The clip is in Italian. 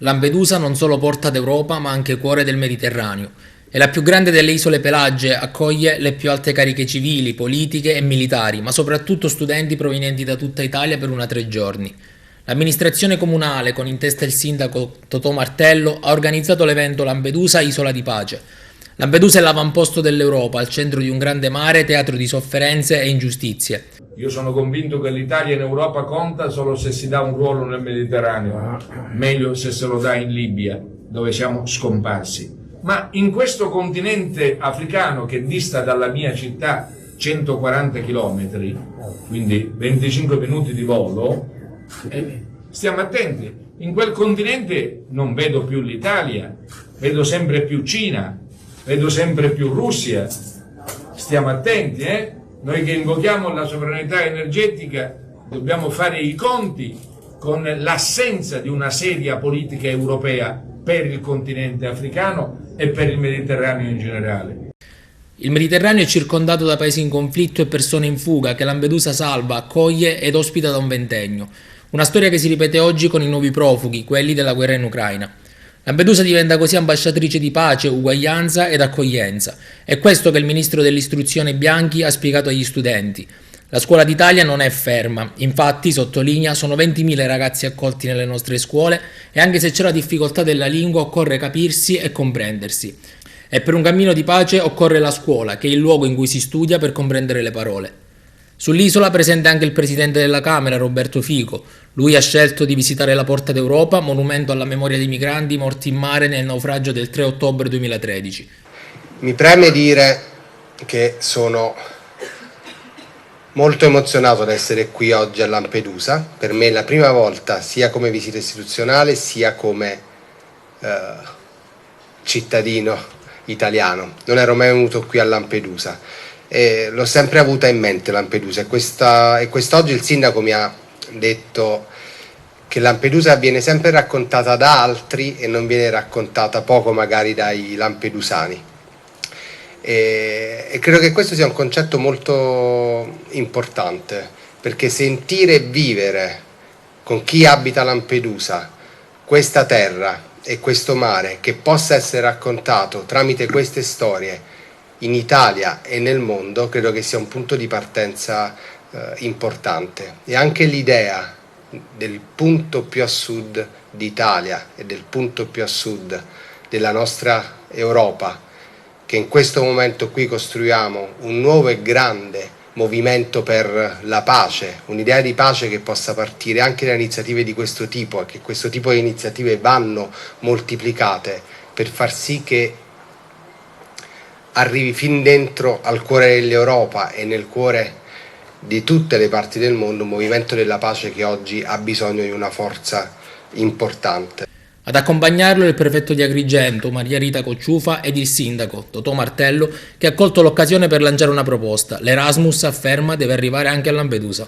Lampedusa non solo porta d'Europa ma anche cuore del Mediterraneo. È la più grande delle isole pelagie, accoglie le più alte cariche civili, politiche e militari, ma soprattutto studenti provenienti da tutta Italia per 3 giorni. L'amministrazione comunale, con in testa il sindaco Totò Martello, ha organizzato l'evento Lampedusa Isola di Pace. Lampedusa è l'avamposto dell'Europa, al centro di un grande mare, teatro di sofferenze e ingiustizie. Io sono convinto che l'Italia in Europa conta solo se si dà un ruolo nel Mediterraneo, meglio se se lo dà in Libia, dove siamo scomparsi. Ma in questo continente africano che dista dalla mia città 140 km, quindi 25 minuti di volo, stiamo attenti, in quel continente non vedo più l'Italia, vedo sempre più Cina, vedo sempre più Russia. Stiamo attenti, Noi che invochiamo la sovranità energetica dobbiamo fare i conti con l'assenza di una seria politica europea per il continente africano e per il Mediterraneo in generale. Il Mediterraneo è circondato da paesi in conflitto e persone in fuga che Lampedusa salva, accoglie ed ospita da un ventennio. Una storia che si ripete oggi con i nuovi profughi, quelli della guerra in Ucraina. Lampedusa diventa così ambasciatrice di pace, uguaglianza ed accoglienza. È questo che il ministro dell'istruzione Bianchi ha spiegato agli studenti. La scuola d'Italia non è ferma, infatti, sottolinea, sono 20.000 ragazzi accolti nelle nostre scuole e anche se c'è la difficoltà della lingua occorre capirsi e comprendersi. E per un cammino di pace occorre la scuola, che è il luogo in cui si studia per comprendere le parole. Sull'isola presente anche il presidente della Camera, Roberto Fico. Lui ha scelto di visitare la Porta d'Europa, monumento alla memoria dei migranti morti in mare nel naufragio del 3 ottobre 2013. Mi preme dire che sono molto emozionato ad essere qui oggi a Lampedusa. Per me è la prima volta, sia come visita istituzionale, sia come cittadino italiano. Non ero mai venuto qui a Lampedusa. L'ho sempre avuta in mente Lampedusa e quest'oggi il sindaco mi ha detto che Lampedusa viene sempre raccontata da altri e non viene raccontata poco magari dai lampedusani e credo che questo sia un concetto molto importante, perché sentire e vivere con chi abita Lampedusa questa terra e questo mare che possa essere raccontato tramite queste storie in Italia e nel mondo, credo che sia un punto di partenza importante. E anche l'idea del punto più a sud d'Italia e del punto più a sud della nostra Europa, che in questo momento qui costruiamo un nuovo e grande movimento per la pace, un'idea di pace che possa partire anche da iniziative di questo tipo e che questo tipo di iniziative vanno moltiplicate per far sì che arrivi fin dentro al cuore dell'Europa e nel cuore di tutte le parti del mondo un movimento della pace che oggi ha bisogno di una forza importante. Ad accompagnarlo il prefetto di Agrigento, Maria Rita Cocciufa, ed il sindaco, Totò Martello, che ha colto l'occasione per lanciare una proposta. L'Erasmus, afferma, deve arrivare anche a Lampedusa.